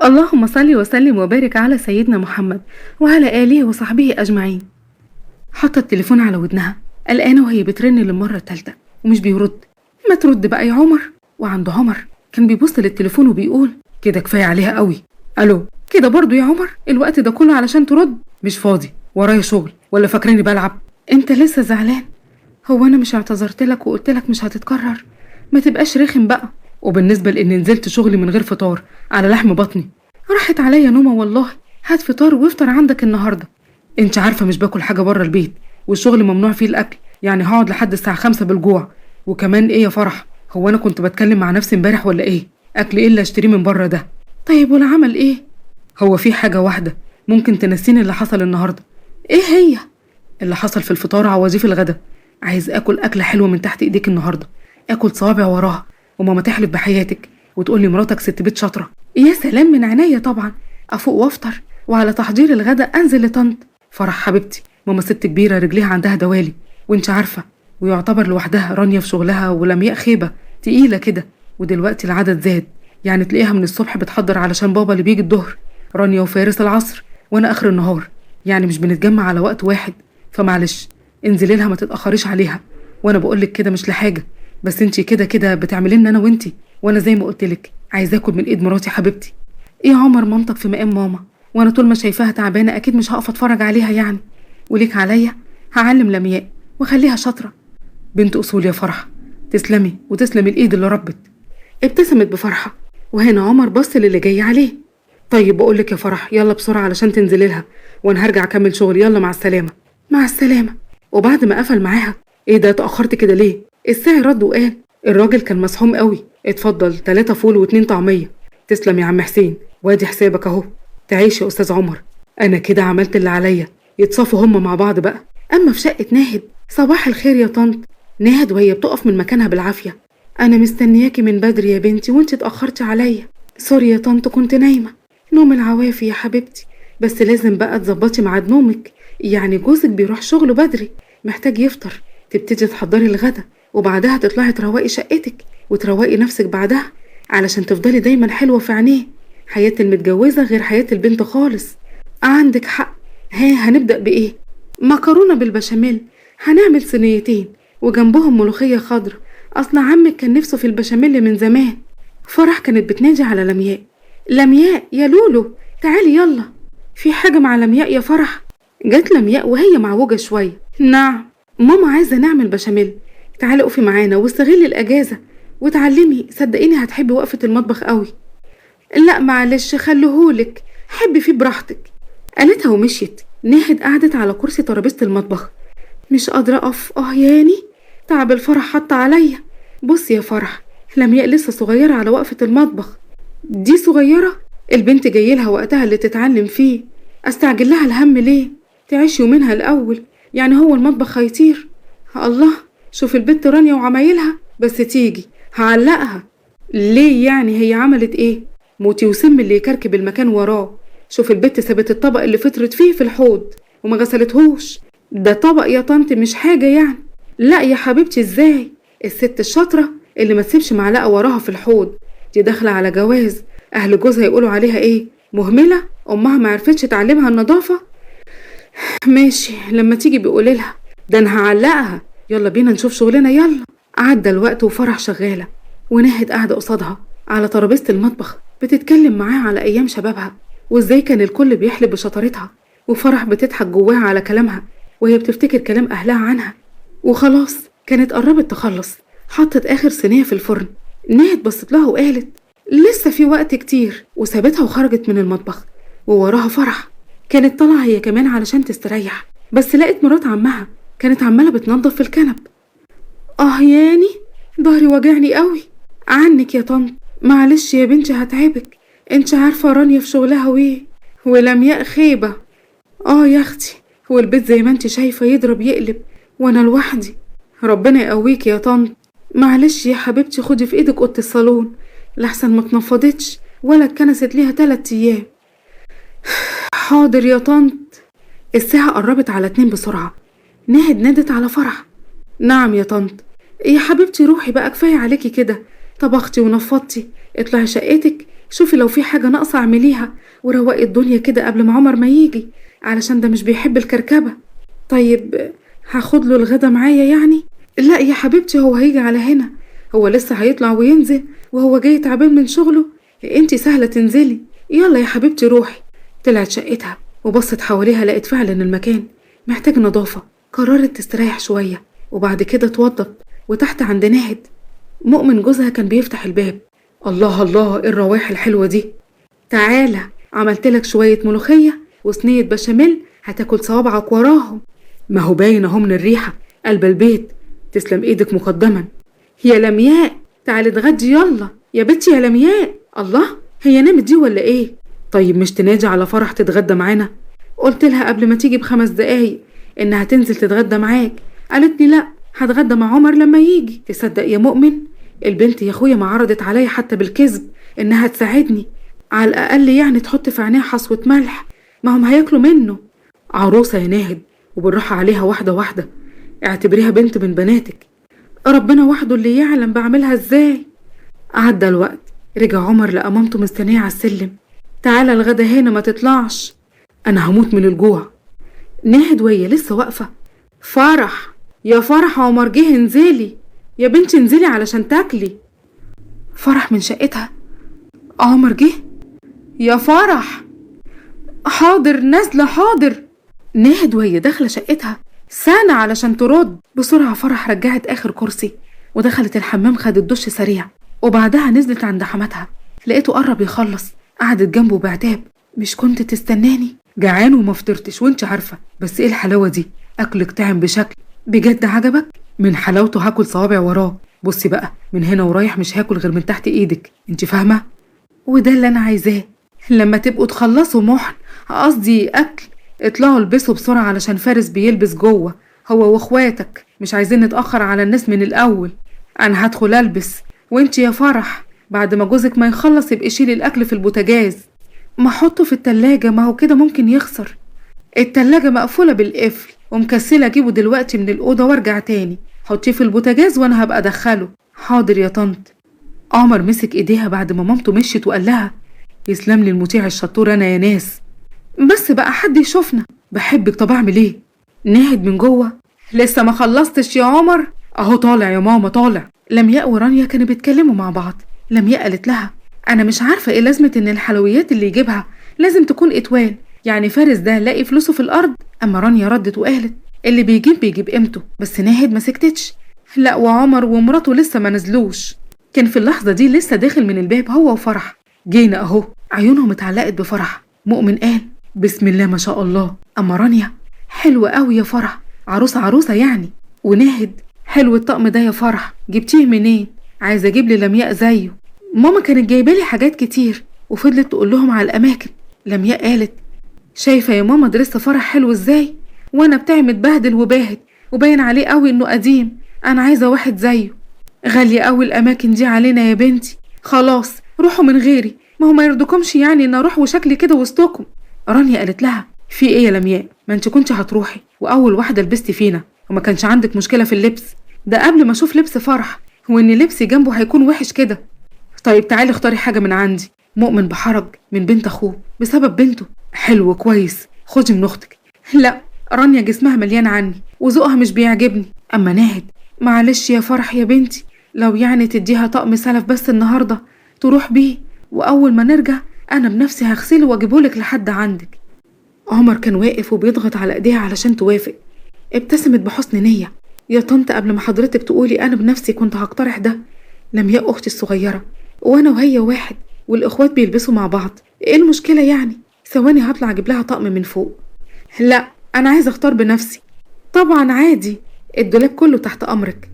اللهم صل وسلم وبارك على سيدنا محمد وعلى آله وصحبه أجمعين. حط التليفون على ودنها قلقانة وهي بترن للمرة التالتة ومش بيرد. ما ترد بقى يا عمر. وعند عمر كان بيبص للتليفون وبيقول كده كفاية عليها قوي. ألو كده برضو يا عمر؟ الوقت ده كله علشان ترد؟ مش فاضي، ورايا شغل، ولا فاكراني بلعب؟ انت لسه زعلان؟ هو انا مش اعتذرت لك وقلت لك مش هتتكرر؟ ما تبقاش رخم بقى. وبالنسبة لاني نزلت شغلي من غير فطار على لحم بطني، راحت عليا نومة والله. هات فطار وافطر عندك النهاردة. انت عارفة مش باكل حاجة بره البيت، والشغل ممنوع فيه الاكل، يعني هقعد لحد الساعة 5 بالجوع. وكمان ايه يا فرح، هو انا كنت بتكلم مع نفسي امبارح ولا ايه؟ اكل ايه اللي اشتريه من بره ده؟ طيب ولا عمل ايه؟ هو في حاجة واحدة ممكن تنسيني اللي حصل النهاردة. ايه هي؟ اللي حصل في الفطار عوازيه في الغدا. عايز اكل اكلة حلوة من تحت ايديك النهاردة، اكل صوابع وراها، وماما تحلف بحياتك وتقول لي مراتك ست بيت شاطرة. يا سلام، من عينيا طبعا. افوق وافطر وعلى تحضير الغدا انزل لطنط فرح حبيبتي. ماما ست كبيرة رجليها عندها دوالي وانت عارفة، ويعتبر لوحدها رانية في شغلها ولمياء خيبة تقيلة كده. ودلوقتي العدد زاد، يعني تلاقيها من الصبح بتحضر علشان بابا اللي بيجي الظهر، رانيا وفارس العصر، وانا اخر النهار، يعني مش بنتجمع على وقت واحد. فمعلش انزلي لها، ما تتاخريش عليها. وانا بقولك كده مش لحاجه، بس انتي كده كده بتعملي لنا انا وانتي، وانا زي ما قلتلك عايزه اكل من ايد مراتي حبيبتي. ايه يا عمر، مامتك في مقام ماما، وانا طول ما شايفاها تعبانه اكيد مش هقف اتفرج عليها يعني. وليك عليا هعلم لمياء وخليها شاطره. بنت اصول يا فرح. تسلمي وتسلمي الايد اللي ربت. ابتسمت بفرحه، وهنا عمر بص للي جاي عليه. طيب بقولك يا فرح، يلا بسرعه علشان تنزلي لها، وانا هرجع اكمل شغل. يلا مع السلامه. مع السلامه. وبعد ما قفل معاها، ايه ده اتاخرت كده ليه؟ الساعي رد وقال. الراجل كان مسحوم قوي. اتفضل 3 فول و2 طعميه. تسلم يا عم حسين، وادي حسابك اهو. تعيش يا استاذ عمر، انا كده عملت اللي عليا. يتصافوا هما مع بعض بقى. اما في شقه ناهد، صباح الخير يا طنط. ناهد وهي بتقف من مكانها بالعافيه. انا مستنياكي من بدري يا بنتي وانت اتاخرتي عليا. سوري يا طنط، كنت نايمه. نوم العوافي يا حبيبتي، بس لازم بقى تظبطي ميعاد نومك، يعني جوزك بيروح شغله بدري، محتاج يفطر. تبتدي تحضري الغدا، وبعدها تطلعي تروقي شقتك وتروقي نفسك بعدها، علشان تفضلي دايما حلوة في عينيه. حياة المتجوزة غير حياة البنت خالص. عندك حق. هنبدأ بإيه؟ مكرونة بالبشاميل. هنعمل صينيتين وجنبهم ملوخية خضرا، أصل عمك كان نفسه في البشاميل من زمان. فرح كانت بتنادي على لمياء. لمياء يا لولو، تعالي يلا. في حاجة مع لمياء يا فرح؟ جت لمياء وهي معوجة شوية. نعم ماما، عايزة نعمل بشاميل. تعالي اقفي معانا واستغلي الأجازة وتعلمي، صدقيني هتحبي وقفة المطبخ قوي. لا معلش خليهولك، حبي فيه براحتك، قالتها ومشيت. ناهد قعدت على كرسي ترابيزة المطبخ. مش قادرة اقف، ياني تعب الفرح حط عليا. بص يا فرح، لمياء لسه صغيرة على وقفة المطبخ. دي صغيرة؟ البنت جايلها وقتها اللي تتعلم فيه، استعجل لها الهم ليه؟ تعيش يومينها الأول، يعني هو المطبخ هيطير؟ الله، شوف البنت رانيا وعمايلها، بس تيجي هعلقها. ليه يعني؟ هي عملت ايه؟ موتي وسم اللي يكركب المكان وراه. شوف البنت سابت الطبق اللي فطرت فيه في الحوض وما غسلتهوش. ده طبق يا طنط، مش حاجة يعني. لا يا حبيبتي، ازاي؟ الست الشاطرة اللي ما تسيبش معلقة وراها في الحوض، دي داخلة على جواز، اهل جوزها يقولوا عليها ايه؟ مهملة؟ امها ما عرفتش تعلمها النظافة؟ ماشي، لما تيجي بيقولي لها. ده انا هعلقها. يلا بينا نشوف شغلنا، يلا. عدى الوقت وفرح شغالة، وناهد قاعدة قصادها على ترابيزة المطبخ بتتكلم معاها على ايام شبابها، وازاي كان الكل بيحلب بشطارتها، وفرح بتضحك جواها على كلامها وهي بتفتكر كلام اهلها عنها. وخلاص كانت قربت تخلص، حطت اخر صينية في الفرن. ناهد بصت لها وقالت لسه في وقت كتير، وسابتها وخرجت من المطبخ. ووراها فرح كانت طالعة هي كمان علشان تستريح، بس لقت مرات عمها كانت عمالة بتنظف في الكنب. ياني ظهري وجعني قوي. عنك يا طنط، معلش يا بنتي هتعبك، انت عارفة رانيا في شغلها ولمياء خيبة. يا اختي، هو البيت زي ما انت شايفة يضرب يقلب، وانا لوحدي. ربنا يقويك يا طنط. معلش يا حبيبتي، خدي في ايدك اوضه الصالون لحسن ما اتنفضتش ولا اتكنست ليها 3 ايام. حاضر يا طنط. الساعة قربت على 2 بسرعة. ناهد نادت على فرح. نعم يا طنط. يا حبيبتي روحي بقى، كفاية عليكي كده، طبختي ونفضتي، اطلعي شقتك شوفي لو في حاجة ناقصة اعمليها، وروقي الدنيا كده قبل ما عمر ما يجي، علشان ده مش بيحب الكركبة. طيب هاخد له الغدا معايا يعني؟ لا يا حبيبتي، هو هيجي على هنا؟ هو لسه هيطلع وينزل وهو جاي تعبان من شغله؟ انتي سهلة تنزلي، يلا يا حبيبتي روحي. طلعت شقتها وبصت حواليها، لقت فعلا المكان محتاج نظافة. قررت تستريح شوية وبعد كده توضب. وتحت عند ناهد مؤمن جوزها كان بيفتح الباب. الله الله، ايه الروايح الحلوة دي؟ تعالى، عملتلك شوية ملوخية وصينية بشاميل، هتاكل صوابعك وراهم. ما هو باين اهو من الريحة، قلب البيت. تسلم ايدك مقدما. يا لمياء تعالي اتغدي يلا يا بنتي يا لمياء. الله، هي نامت دي ولا ايه؟ طيب مش تنادي على فرح تتغدى معانا؟ قلت لها قبل ما تيجي ب5 دقايق انها تنزل تتغدى معاك، قالت لي لا، هتغدى مع عمر لما يجي. تصدق يا مؤمن، البنت يا اخويا ما عرضت عليا حتى بالكذب انها تساعدني، على الاقل يعني تحط في عينيها حصوة ملح، ما هم هياكلوا منه. عروسة يا ناهد، وبالراحة عليها واحدة واحدة، اعتبريها بنت من بناتك، ربنا وحده اللي يعلم بعملها ازاي. عدى الوقت، رجع عمر لقى مامته مستنيه على السلم. تعالى الغدا هنا ما تطلعش، انا هموت من الجوع. ناهد وهي لسه واقفه. فرح يا فرح، عمر جه، انزلي يا بنتي انزلي علشان تاكلي. فرح من شقتها. عمر جه يا فرح. حاضر نازله حاضر. ناهد وهي داخله شقتها سنة علشان ترد. بسرعة فرح رجعت آخر كرسي ودخلت الحمام، خدت دش سريع وبعدها نزلت عند حماتها. لقيته قرب يخلص، قعدت جنبه بعتاب. مش كنت تستناني؟ جعان وما فطرتش وانت عارفة، بس ايه الحلاوة دي؟ أكلك طعم بشكل بجد عجبك؟ من حلاوته هاكل صوابع وراه. بصي بقى، من هنا ورايح مش هاكل غير من تحت ايدك، انت فاهمة؟ وده اللي انا عايزاه. لما تبقوا تخلصوا محن، قصدي أكل، اطلعوا البسوا بسرعة علشان فارس بيلبس جوه، هو واخواتك. مش عايزين نتأخر على الناس من الأول. أنا هدخل ألبس، وانت يا فرح بعد ما جوزك ما يخلص يبقى شيلي الأكل في البوتاجاز. ما حطه في التلاجة، ما هو كده ممكن يخسر. التلاجة مقفولة بالقفل ومكسلة أجيبه دلوقتي من الأوضة وارجع تاني. حطيه في البوتاجاز وأنا هبقى أدخله. حاضر يا طنط. عمر مسك إيديها بعد ما مامته مشيت وقال لها يسلم لي المطيع الشطور أنا يا ناس، بس بقى حد يشوفنا. بحبك، طب اعمل ايه؟ ناهد من جوه. لسه ما خلصتش يا عمر؟ اهو طالع يا ماما طالع. لمياء ورانيا كانوا بيتكلموا مع بعض. لمياء قالت لها انا مش عارفه ايه لازمه ان الحلويات اللي يجيبها لازم تكون اتوال، يعني فارس ده لاقي فلوسه في الارض؟ اما رانيا ردت وقالت اللي بيجيب قيمته. بس ناهد ما سكتتش. لا، وعمر ومراته لسه ما نزلوش. كان في اللحظه دي لسه داخل من الباب هو وفرح. جينا اهو. عيونهم اتعلقت بفرح. مؤمن قال بسم الله ما شاء الله. اما رانيا حلوة قوي يا فرح، عروسة يعني. وناهد حلو الطقم ده يا فرح، جبتيه منين؟ عايزة اجيب لي لمياء زيه. ماما كانت جايبالي حاجات كتير وفضلت تقول لهم على الاماكن. لمياء قالت شايفة يا ماما درس فرح حلو ازاي، وانا بتاعي متبهدل وباهت وباين عليه قوي انه قديم. انا عايزة واحد زيه. غالية قوي الاماكن دي علينا يا بنتي، خلاص روحوا من غيري، ما هو ما يرضكمش يعني ان اروح وشكلي كده وسطكم. رانيا قالت لها في ايه يا لمياء، ما انت كنت هتروحي واول واحده لبستي فينا وما كانش عندك مشكله في اللبس ده قبل ما اشوف لبس فرح، وان لبسي جنبه هيكون وحش كده. طيب تعالي اختاري حاجه من عندي. مؤمن بحرج من بنت اخوه بسبب بنته. حلو كويس، خدي من اختك. لا، رانيا جسمها مليان عني وذوقها مش بيعجبني. اما ناهد معلش يا فرح يا بنتي، لو يعني تديها طقم سلف بس النهارده تروح بيه، واول ما نرجع انا بنفسي هغسله واجيبهولك لحد عندك. عمر كان واقف وبيضغط على ايديها علشان توافق. ابتسمت بحسن نية. يا طنط قبل ما حضرتك تقولي انا بنفسي كنت هقترح ده. لمياء اختي الصغيرة وانا وهي واحد، والاخوات بيلبسوا مع بعض، ايه المشكلة يعني؟ ثواني هطلع اجيب لها طقم من فوق. لا، انا عايزة اختار بنفسي. طبعا عادي، الدولاب كله تحت امرك.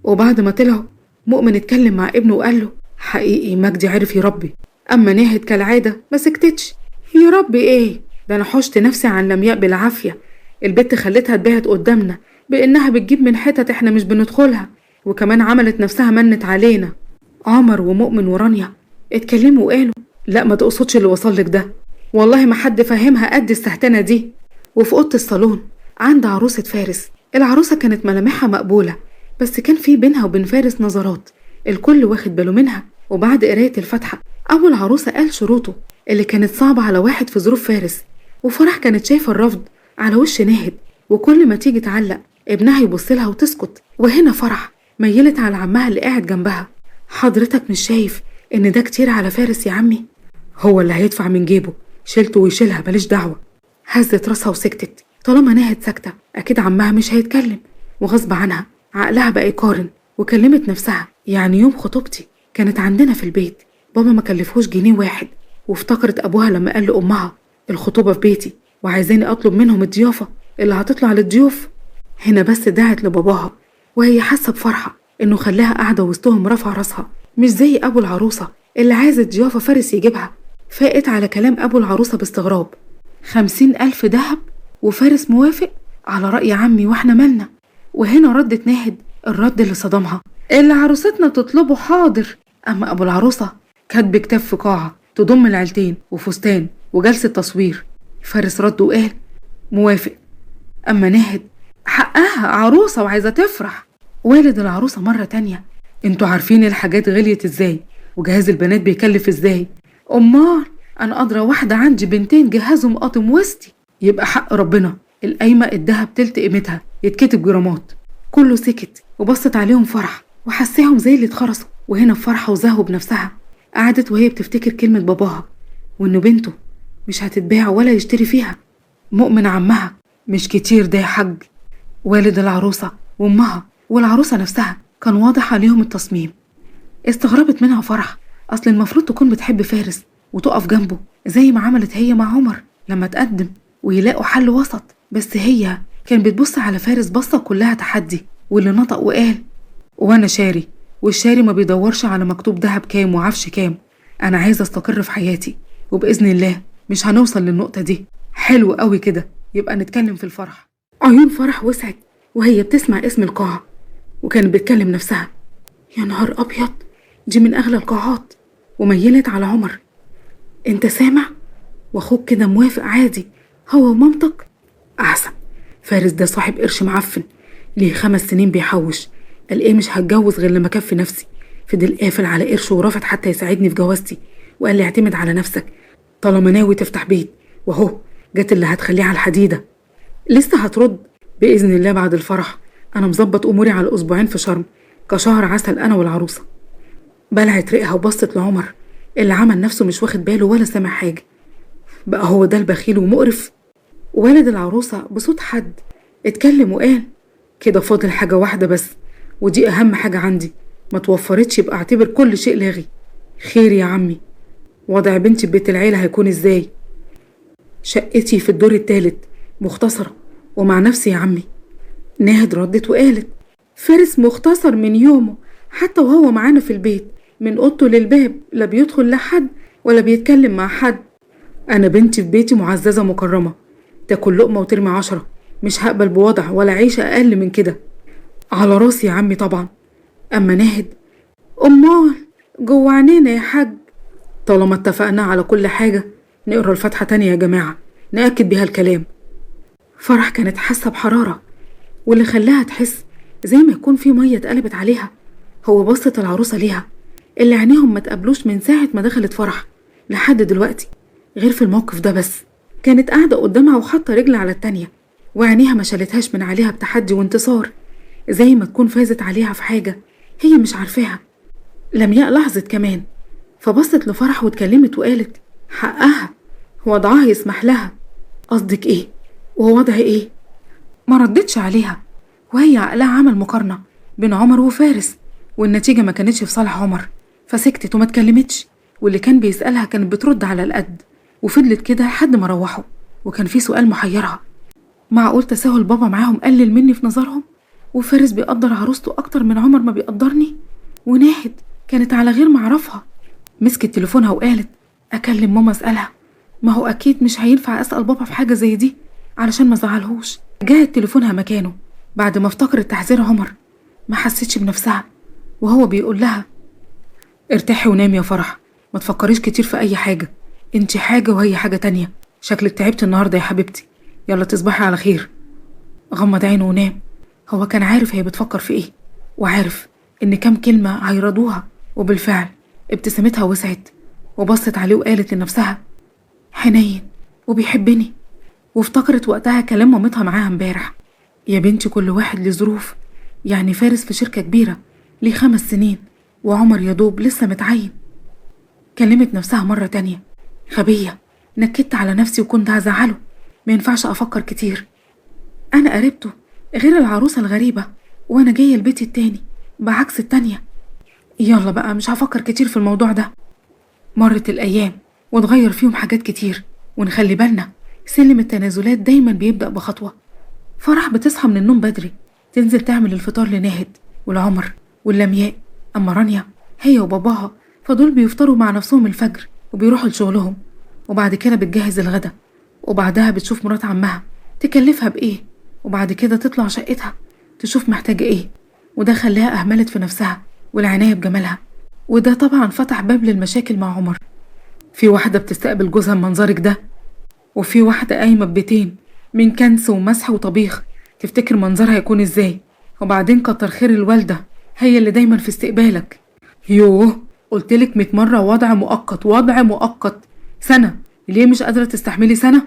وبعد ما طلعوا مؤمن اتكلم مع ابنه وقال له حقيقي مجدي عرف يربي. اما ناهد كالعادة ما سكتتش. يربي ايه ده، انا حشت نفسي عن لمياء بالعافية. البت خلتها تبهت قدامنا بانها بتجيب من حتت احنا مش بندخلها، وكمان عملت نفسها منت علينا. عمر ومؤمن ورانيا اتكلموا وقالوا لا ما تقصدش اللي وصلك ده، والله ما حد فاهمها قد السهتانة دي. وفي اوضه الصالون عند عروسة فارس، العروسة كانت ملامحها مقبولة، بس كان في بينها وبين فارس نظرات الكل واخد باله منها وبعد قراية الفاتحة أبو العروسة قال شروطه اللي كانت صعبة على واحد في ظروف فارس. وفرح كانت شايفة الرفض على وش ناهد، وكل ما تيجي تعلق ابنها يبصلها وتسكت. وهنا فرح ميلت على عمها اللي قاعد جنبها. حضرتك مش شايف إن ده كتير على فارس يا عمي؟ هو اللي هيدفع من جيبه، شيلته ويشيلها ماليش دعوة. هزت راسها وسكتت. طالما ناهد ساكتة أكيد عمها مش هيتكلم، وغصب عنها عقلها بقى يقارن، وكلمت نفسها يعني يوم خطوبتي كانت عندنا في البيت بابا ما كلفهوش جنيه واحد، وافتكرت أبوها لما قال لأمها الخطوبة في بيتي وعايزاني أطلب منهم الضيافة اللي هتطلع للضيوف. هنا بس دعت لباباها وهي حاسة بفرحة إنه خلاها قاعدة وسطهم رافعة راسها، مش زي أبو العروسة اللي عايز الضيافة فارس يجيبها. فاقت على كلام أبو العروسة باستغراب. 50,000 دهب وفارس موافق؟ على رأي عمي واحنا مالنا؟ وهنا ردت ناهد الرد اللي صدمها، اللي عروستنا تطلبه حاضر. أما أبو العروسة كاتب كتاب في قاعة تضم العيلتين وفستان وجلسة تصوير. فارس رد وقال موافق. أما ناهد حقها عروسة وعايزة تفرح. والد العروسة مرة تانية انتوا عارفين الحاجات غليت ازاي وجهاز البنات بيكلف ازاي؟ أمال أنا أدرى واحدة عندي بنتين جهازهم قاطم وسطي. يبقى حق ربنا القايمة الدهب تلت قيمتها يتكتب جرامات. كله سكت وبصت عليهم فرح وحسيهم زي اللي اتخرسوا. وهنا فرحة وزهو بنفسها قعدت وهي بتفتكر كلمة باباها وإنه بنته مش هتتباع ولا يشتري فيها. مؤمن عمها مش كتير ده يا حاج. والد العروسة وأمها والعروسة نفسها كان واضح عليهم التصميم. استغربت منها فرح، أصل المفروض تكون بتحب فارس وتقف جنبه زي ما عملت هي مع عمر لما تقدم ويلاقوا حل وسط. بس هي كان بتبص على فارس بصة كلها تحدي، واللي نطق وقال وانا شاري، والشاري ما بيدورش على مكتوب دهب كام وعفش كام. انا عايزة استقر في حياتي وبإذن الله مش هنوصل للنقطة دي. حلو قوي كده، يبقى نتكلم في الفرح. عيون فرح وسعت وهي بتسمع اسم القاعة وكانت بتكلم نفسها يا نهار أبيض دي من أغلى القاعات. وميلت على عمر انت سامع؟ واخوك كده موافق عادي هو ومامتك؟ أحسن. فارس ده صاحب قرش معفن ليه 5 سنين بيحوش، قال ايه مش هتجوز غير لما اكفي نفسي. فضل قافل على قرشه ورافض حتى يساعدني في جوازتي، وقال لي اعتمد على نفسك طالما ناوي تفتح بيت. وهو جت اللي هتخليه على الحديدة. لسه هترد بإذن الله بعد الفرح. أنا مظبط أموري على الأسبوعين في شرم كشهر عسل أنا والعروسة. بلعت ريقها وبصت لعمر اللي عمل نفسه مش واخد باله ولا سامع حاجة. بقى هو ده البخيل ومقرف؟ والد العروسة بصوت حد اتكلم وقال كده فاضل حاجة واحدة بس، ودي أهم حاجة عندي، ما توفرتش يبقى اعتبر كل شيء لاغي. خير يا عمي؟ وضع بنتي في بيت العيلة هيكون ازاي؟ شقتي في الدور الثالث مختصرة ومع نفسي يا عمي. ناهد ردت وقالت فارس مختصر من يومه، حتى وهو معانا في البيت من اوضته للباب لا بيدخل لحد ولا بيتكلم مع حد. انا بنتي في بيتي معززة مكرمة، تاكل لقمة وترمي 10. مش هقبل بوضع ولا عيشة اقل من كده. على راسي يا عمي طبعا. اما ناهد امال جوه عينينا يا حاج. طالما اتفقنا على كل حاجة نقرا الفاتحة تانية يا جماعة نأكد بيها الكلام. فرح كانت حاسة بحرارة، واللي خلاها تحس زي ما يكون في مية اتقلبت عليها هو بصة العروسة ليها اللي عينيهم ما تقابلوش من ساعة ما دخلت فرح لحد دلوقتي، غير في الموقف ده بس. كانت قاعدة قدامها وحاطة رجل على التانية وعينيها ما شالتهاش من عليها بتحدي وانتصار، زي ما تكون فازت عليها في حاجة هي مش عارفاها. لمياء لحظت كمان فبصت لفرح واتكلمت وقالت حقها وضعها يسمح لها. قصدك ايه ووضع ايه؟ ما ردتش عليها وهي عقلها عمل مقارنة بين عمر وفارس، والنتيجة ما كانتش في صالح عمر فسكتت وما اتكلمتش. واللي كان بيسألها كانت بترد على القد، وفضلت كده لحد ما روحوا. وكان في سؤال محيرها، معقول تساهل بابا معاهم قلل مني في نظرهم؟ وفارس بيقدر عروسته أكتر من عمر ما بيقدرني؟ وناهد كانت على غير معرفها. مسكت تليفونها وقالت أكلم ماما أسألها. ما هو أكيد مش هينفع أسأل بابا في حاجة زي دي علشان ما زعلهوش. جاءت تليفونها مكانه بعد ما افتكرت تحذير عمر. ما حسيتش بنفسها وهو بيقول لها ارتاحي ونامي يا فرح، ما تفكريش كتير في أي حاجة، انتي حاجة وهي حاجة تانية. شكلك تعبت النهاردة يا حبيبتي، يلا تصبحي على خير. غمض عينه ونام. هو كان عارف هي بتفكر في ايه، وعارف ان كام كلمة هيرضوها، وبالفعل ابتسامتها وسعت وبصت عليه وقالت لنفسها حنين وبيحبني، وافتكرت وقتها كلام مامتها معاها امبارح. يا بنتي كل واحد له ظروف، يعني فارس في شركة كبيرة ليه 5 سنين وعمر يدوب لسه متعين. كلمت نفسها مرة تانية غبية، نكدت على نفسي وكنت هزعله، ما ينفعش أفكر كتير، أنا قريبته غير العروسة الغريبة وأنا جاية البيت التاني بعكس التانية. يلا بقى مش هفكر كتير في الموضوع ده. مرت الأيام واتغير فيهم حاجات كتير، ونخلي بالنا سلم التنازلات دايما بيبدأ بخطوة. فرح بتصحى من النوم بدري تنزل تعمل الفطار لناهد والعمر واللمياء، أما رانيا هي وباباها فدول بيفطروا مع نفسهم الفجر وبيروحوا لشغلهم، وبعد كده بتجهز الغدا، وبعدها بتشوف مرات عمها تكلفها بإيه، وبعد كده تطلع شقتها تشوف محتاجة إيه، وده خلاها أهملت في نفسها والعناية بجمالها، وده طبعا فتح باب للمشاكل مع عمر. في واحدة بتستقبل جوزها بمنظرك ده، وفي واحدة قايمة ببيتين من كنس ومسح وطبيخ، تفتكر منظرها هيكون ازاي؟ وبعدين كتر خير الوالدة هي اللي دايما في استقبالك. يوه قلتلك 100 مرة وضع مؤقت وضع مؤقت، سنة، ليه مش قادرة تستحملي سنة؟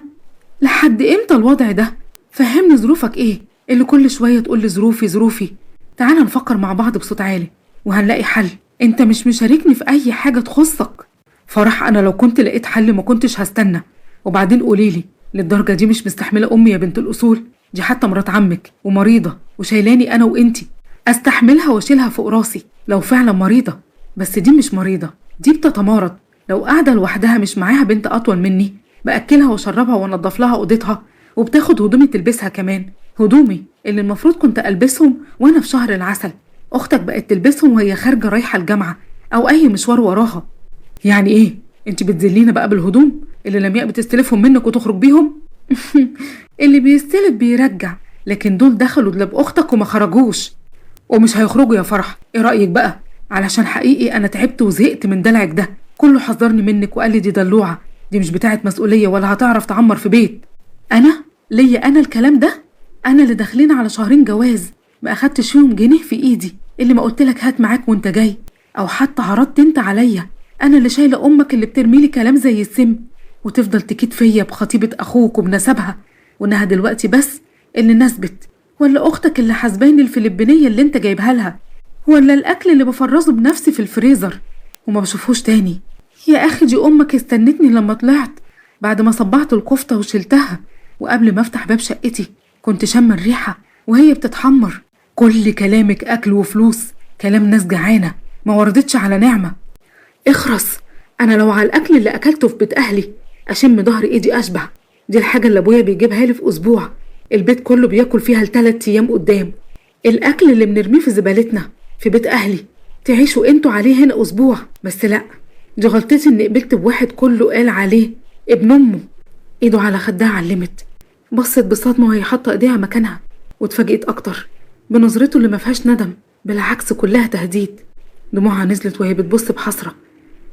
لحد امتى الوضع ده؟ فهمني ظروفك ايه اللي كل شوية تقولي ظروفي ظروفي؟ تعالى نفكر مع بعض بصوت عالي وهنلاقي حل، انت مش مشاركني في اي حاجة تخصك. فرح انا لو كنت لقيت حل ما كنتش هستنى. وبعدين قوليلي للدرجة دي مش مستحملة امي يا بنت الاصول؟ دي حتى مرات عمك ومريضة وشايلاني انا وانتي، استحملها واشيلها فوق راسي لو فعلا مريضة، بس دي مش مريضة، دي بتتمارض. لو قاعدة لوحدها مش معاها بنت اطول مني باكلها واشربها وانضف لها اوضتها، وبتاخد هدومي تلبسها كمان، هدومي اللي المفروض كنت البسهم وانا في شهر العسل، اختك بقت تلبسهم وهي خارجة رايحة الجامعة او اي مشوار وراها. يعني ايه انت بتذلينا بقى بالهدوم اللي لمياء بتستلفهم منك وتخرج بيهم؟ اللي بيستلف بيرجع، لكن دول دخلوا دولاب اختك وما خرجوش ومش هيخرجوا يا فرح. ايه رأيك بقى؟ علشان حقيقي انا تعبت وزهقت من دلعك ده، كله حذرني منك وقال لي دي دلوعة، دي مش بتاعت مسؤولية ولا هتعرف تعمر في بيت. انا ليا انا الكلام ده؟ انا اللي داخلين على 2 جواز ما اخدتش فيهم جنيه في ايدي، اللي ما قلتلك هات معاك وانت جاي، او حتى عرضت انت عليا. انا اللي شايله امك اللي بترميلي كلام زي السم وتفضل تكيد فيا بخطيبه اخوك وبنسبها، وانها دلوقتي بس اللي نثبت، ولا اختك اللي حاسباني الفلبينيه اللي انت جايبها لها، ولا الاكل اللي بفرزه بنفسي في الفريزر وما بشوفهوش تاني. يا اخي دي امك استنتني لما طلعت بعد ما صبعت الكفته وشلتها، وقبل ما افتح باب شقتي كنت شم الريحه وهي بتتحمر. كل كلامك اكل وفلوس، كلام ناس جعانه ما وردتش على نعمه. اخرس، انا لو على الاكل اللي اكلته في بيت اهلي اشم ظهر ايدي اشبع. دي الحاجه اللي ابويا بيجيبها لي في اسبوع البيت كله بياكل فيها ل3 ايام قدام. الاكل اللي بنرميه في زبالتنا في بيت اهلي تعيشوا انتوا عليه هنا اسبوع بس. لا، دي غلطتي اني قبلت بواحد كله قال عليه ابن امه. ايده على خدها علمت، بصت بصدمه وهي حاطه ايديها مكانها، واتفاجئت اكتر بنظرته اللي ما فيهاش ندم، بالعكس كلها تهديد. دموعها نزلت وهي بتبص بحسره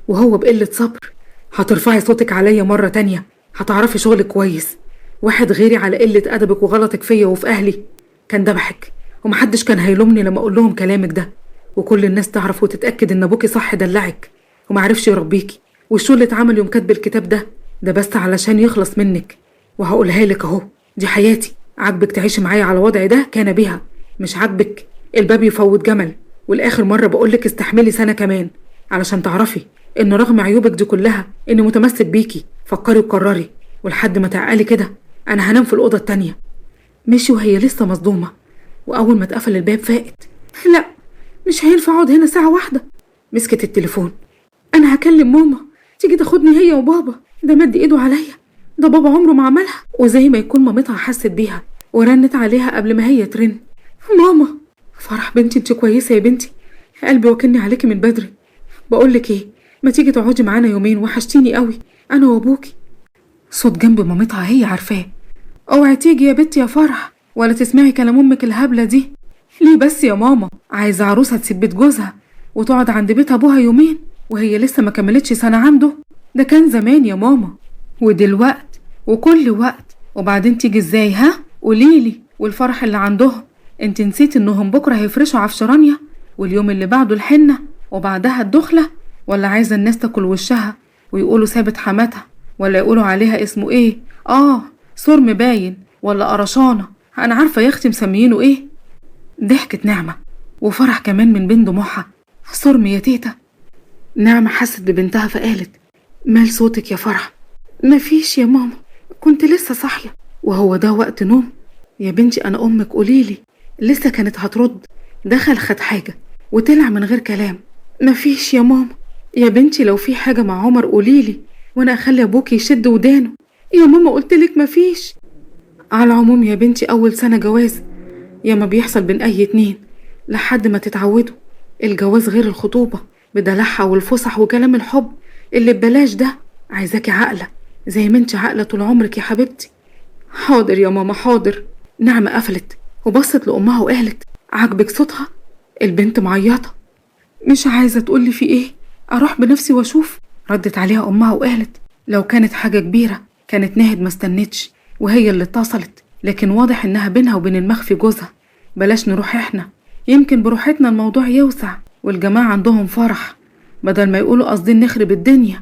وهو بقله صبر. هترفعي صوتك عليا مره تانية هتعرفي شغلك كويس. واحد غيري على قله ادبك وغلطك فيا وفي اهلي كان دبحك، ومحدش كان هيلومني لما اقول لهم كلامك ده، وكل الناس تعرف وتتاكد ان ابوكي صح دلعك ومعرفش يربيكي، والشو اللي اتعمل يوم كاتب الكتاب ده بس علشان يخلص منك. وهقولها لك اهو، دي حياتي، عاجبك تعيشي معايا على وضعي ده كان بيها، مش عاجبك الباب يفوت جمل. والاخر مره بقولك استحملي سنه كمان علشان تعرفي ان رغم عيوبك دي كلها اني متمسك بيكي. فكري وقرري، ولحد ما تعقلي كده انا هنام في الاوضه التانية. مشي وهي لسه مصدومه، واول ما اتقفل الباب فاقت. لا مش هينفع اقعد هنا ساعه واحده. مسكت التليفون، انا هكلم ماما تيجي تاخدني هي وبابا، ده مد ايده عليا، ده بابا عمره ما عملها. وزي ما يكون مامتها حست بيها ورنت عليها قبل ما هي ترن. ماما. فرح بنتي انت كويسه يا بنتي؟ قلبي وكلني عليكي من بدري. بقولك ايه، ما تيجي تقعدي معانا يومين، وحشتيني قوي انا وابوكي. صوت جنب مامتها هي عارفاه. اوعي تيجي يا بنتي يا فرح ولا تسمعي كلام امك الهبله دي. ليه بس يا ماما؟ عايزه عروسه تسيب بيت جوزها وتقعد عند بيت ابوها يومين وهي لسه ما كملتش سنه عنده؟ ده كان زمان يا ماما، ودلوقت وكل وقت. وبعدين تيجي ازاي؟ ها قوليلي. والفرح اللي عندهم انت نسيت انهم بكره هيفرشوا عفش رانيا، واليوم اللي بعده الحنه، وبعدها الدخله، ولا عايزة الناس تاكل وشها ويقولوا سابت حماتها، ولا يقولوا عليها اسمه ايه؟ سرم باين ولا قرشانة، انا عارفة يا اختي مسميينه ايه. ضحكت نعمة وفرح كمان من بين دموعها. سرم يا تيتا. نعمة حست ببنتها فقالت: مال صوتك يا فرح؟ مفيش يا ماما، كنت لسه صاحية. وهو ده وقت نوم؟ يا بنتي أنا أمك، قوليلي. لسه كانت هترد، دخل خد حاجة وطلع من غير كلام. مفيش يا ماما. يا بنتي لو في حاجة مع عمر قوليلي وأنا أخلي أبوك يشد ودانه. يا ماما قلتلك مفيش. على العموم يا بنتي أول سنة جواز، يا ما بيحصل بين أي اتنين لحد ما تتعودوا. الجواز غير الخطوبة بدلعها والفسح وكلام الحب اللي ببلاش ده. عايزاكي عاقلة زي ما انت عاقلة طول عمرك يا حبيبتي. حاضر يا ماما حاضر. نعمة قفلت وبصت لأمها وقالت: عاجبك صوتها؟ البنت معيطة مش عايزة تقولي في ايه، اروح بنفسي واشوف. ردت عليها أمها وقالت: لو كانت حاجة كبيرة كانت ناهد ما استنتش وهي اللي اتصلت، لكن واضح انها بينها وبين المخفي جوزها. بلاش نروح احنا، يمكن بروحتنا الموضوع يوسع والجماعة عندهم فرح بدل ما يقولوا قاصدين نخرب الدنيا.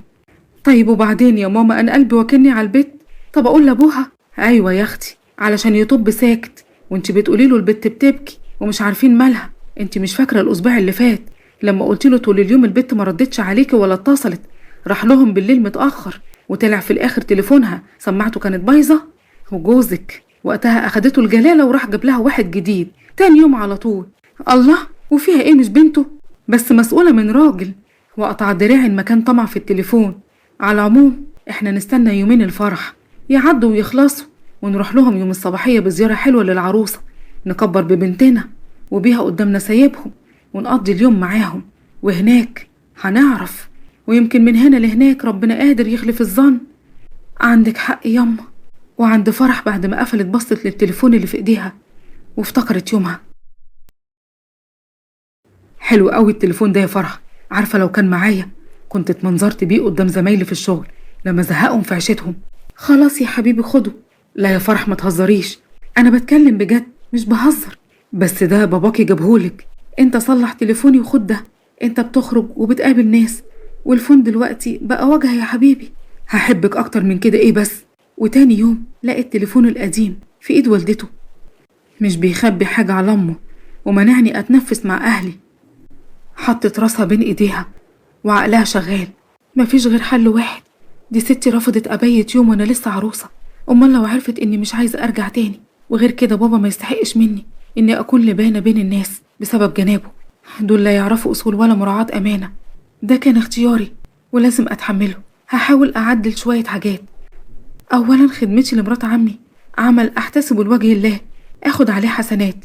طيب وبعدين يا ماما؟ انا قلبي واكلني على البيت. طب اقول لابوها؟ ايوه يا اختي، علشان يطب ساكت وانت بتقولي له البت بتبكي ومش عارفين مالها. انت مش فاكره الاسبوع اللي فات لما قلت له طول اليوم البت ما ردتش عليكي ولا اتصلت، راح لهم بالليل متاخر وطلع في الاخر تليفونها سماعته كانت بايظه، وجوزك وقتها اخدته الجلاله وراح جاب لها واحد جديد تاني يوم على طول. الله، وفيها ايه؟ مش بنته بس مسؤوله من راجل. وقطع دراعي المكان طمع في التليفون. على العموم احنا نستنى يومين الفرح يعدوا ويخلصوا ونروح لهم يوم الصباحية بزيارة حلوة للعروسة، نكبر ببنتنا وبيها قدام نسايبهم ونقضي اليوم معاهم، وهناك هنعرف، ويمكن من هنا لهناك ربنا قادر يخلف الظن. عندك حق ياما. وعند فرح بعد ما قفلت بصت للتليفون اللي في ايديها وافتكرت يومها. حلو قوي التليفون ده يا فرح، عارفة لو كان معايا كنت اتمنظرت بيه قدام زمايلي في الشغل لما زهقهم في عيشتهم. خلاص يا حبيبي خده. لا يا فرح ما تهزريش، انا بتكلم بجد مش بهزر. بس ده باباكي جابهولك، انت صلح تليفوني وخد ده. انت بتخرج وبتقابل ناس والفون دلوقتي بقى واجهة يا حبيبي. هحبك اكتر من كده ايه بس؟ وتاني يوم لقى التليفون القديم في ايد والدته، مش بيخبي حاجة على امه ومنعني اتنفس مع اهلي. حطت راسها بين ايديها وعقلها شغال، مفيش غير حل واحد. دي ستي رفضت ابيت يوم وانا لسه عروسه، امال لو عرفت اني مش عايزه ارجع تاني. وغير كده بابا ما يستحقش مني اني اكون لبانه بين الناس بسبب جنابه. دول لا يعرفوا اصول ولا مراعاه امانه. ده كان اختياري ولازم اتحمله. هحاول اعدل شويه حاجات. اولا خدمتي لمرات عمي عمل احتسبه لوجه الله، اخد عليه حسنات،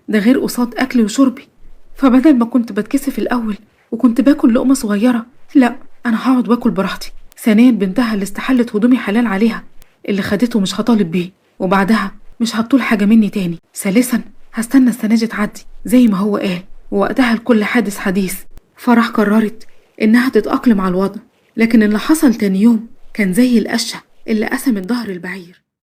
ده غير قصاد اكلي وشربي. فبدل ما كنت بتكسف الاول وكنت باكل لقمه صغيره، لا انا هقعد واكل براحتي. ثانيا بنتها اللي استحلت هدومي حلال عليها، اللي خدته مش هطالب بيه وبعدها مش هتطول حاجه مني تاني. ثالثا هستنى السنه دي تعدي زي ما هو قال، ووقتها لكل حادث حديث. فرح قررت انها تتاقلم على الوضع، لكن اللي حصل تاني يوم كان زي القشه اللي قسمت ظهر البعير.